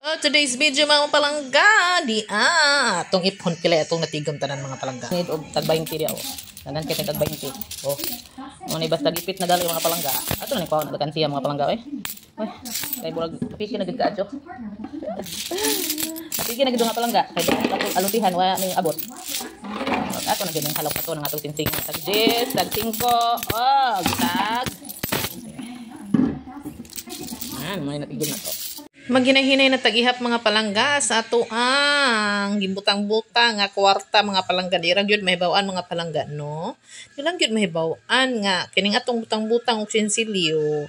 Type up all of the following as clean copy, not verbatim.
Today's video mga palangga di atong iphon kila atong natigom tanan mga palangga. Need og tag 20 dia tanan kay tag 20. Mo ni basta gipit na dali mga palangga. Ato na ni kuha na kansiya mga palangga oy. Kay burag piki na gid kaadyo. Piki na gid mga palangga kay atong alutihan wala ning abot. Ato na gid ning halok ato ng atong tinsing tag 10, tag 5. Tag. May natigom na to. Maginahinay na tagihap mga palangga sa ato ang gibutang-butang nga kwarta mga palangga dirang gyud mahibaw-an mga palangga no. Dilang gyud mahibaw-an nga kining atong butang-butang og sinsilyo.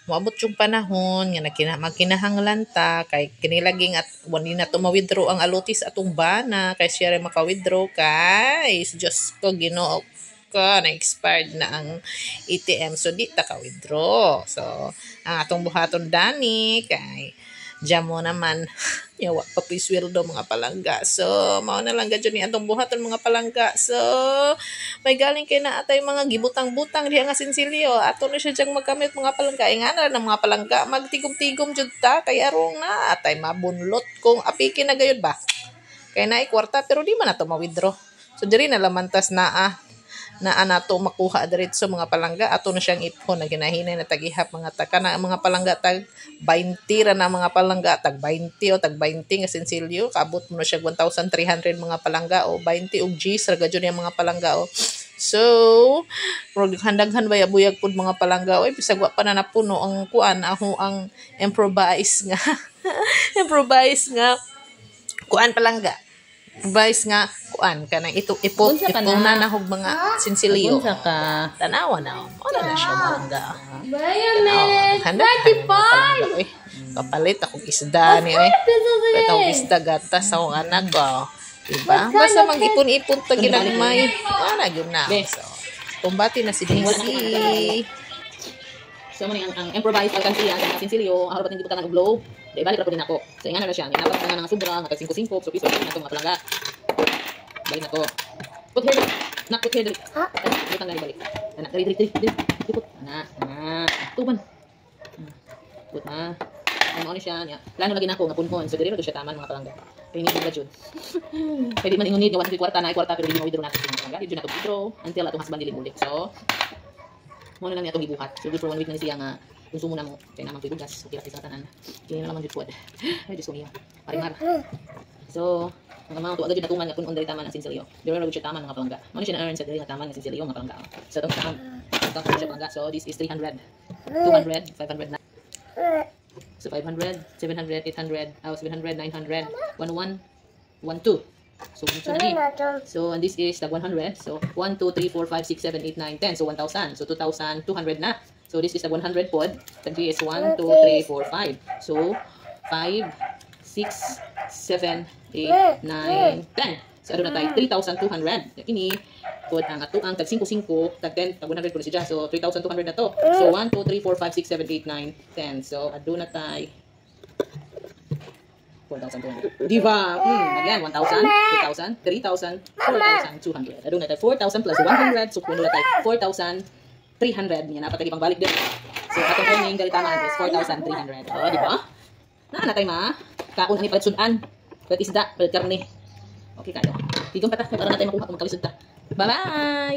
Moabot yung panahon nga makinahanglan ta kay kini laging at wali na to ma-withdraw ang alutis atong bana kay siya ray maka-withdraw kay Diyos ko Ginoo ka na-expired na ang ATM so di ta ka-withdraw. So ang atong buhaton dani kay Jamo naman, yawa pa pisweldo mga palangga. So, mao na lang gadyo ni atong buhaton mga palangga. So, may galing kay na atay mga gibutang-butang diha nga sinsilyo. Ato na siya diyang magkamit mga palangga. Nga na ng mga palangga, magtigom-tigom jud ta kay arong na atay mabunlot kung apiki na gayud ba. Kay naay kwarta pero di man ato ma-withdraw. So, diri na lamantas na nato makuha diretso mga palangga ato na siyang iphon na ginahinay na tagihap mga na mga palangga tag 20 ra na mga palangga tag 20 o tag 20 nga sinsilyo kaabot mo na siya 1,300 mga palangga o 20 og Gs ra gadyo niya mga palangga o so handaghan buyag pud mga palangga oy bisag wa pa na napuno ang kuan ako ang improvise nga kuan palangga advice nga kuan kanang ipunan na hog mga sinsilyo. Unsa ka? Tanawa na. Ano na siya palangga. Bayan Handa. Kapalit akong isda ni Palit akong isda gatas sa akong anak ko. Diba? Basta mag-ipon-ipon ta ginagmay. Ana gyud na. So, kumbati na si Daisy. So mo ang improvise alkansiya sa sinsilyo, araw bating gibutangan og globe. Di balik ra pud nako. So ingana na siya, ginapat na nga sobra, nga 5-5 so piso na to mga palangga. Balik na to. Put here. Nak put here. Ha? Butang gali balik. Ana, dali. Put. Ana. Tuban. Put na. Ay mo ni siya niya. Plano lagi nako nga punhon. So diri ra siya taman mga palangga. Pingin na jud. Pwede man ingunit nga 1 kwarta na kwarta pero di mo withdraw natin mga palangga. Di jud nato withdraw until atong husband dili bulik. So mo na lang atong gibuhat. So for 1 week na siya nga konsumo na mo kay namang tugas okay ra sa tanan. Kini na naman jud pod. Ay Diyos ko niya. Parimar. So ang mga tuwa gid natuman nga kun unday taman ang sinsilyo. Diri ra gid siya taman mga palangga. Mo ni siya na-earn sa diri nga taman ang sinsilyo mga palangga. So atong taman siya palangga. So this is 300. 200, 500 na. So 500, 700, 800, 700, 900, 11, 12. So, so and this is the 100. So 1, 2, 3, 4, 5, 6, 7, 8, 9, 10. So 1,000. So 2,200 na. So this is the 100 pod. Tagi is 1, 2, 3, 4, 5. So 5, 6, 7, 8, 9, 10. So ano na tayo? 3,200. Kini pod ang ato ang tag 5, tag 10, tag 100 po na siya. So 3,200 na to. So 1, 2, 3, 4, 5, 6, 7, 8, 9, 10. So ado na tayo 4,200. Diba? Again, 1,000, 2,000, 3,000, 4,200. Ado na tayo 4,000 plus 100. So puno na tayo 4,300. Yan, dapat lagi pang balik din. So atong training galitaman is 4,300. O, diba? Na tayo ma. Kaon ani palit sudan. Palit isda, palit karne. Okay kayo. Tigong patak para na tayo makuha kung magkalisod ta. Bye-bye!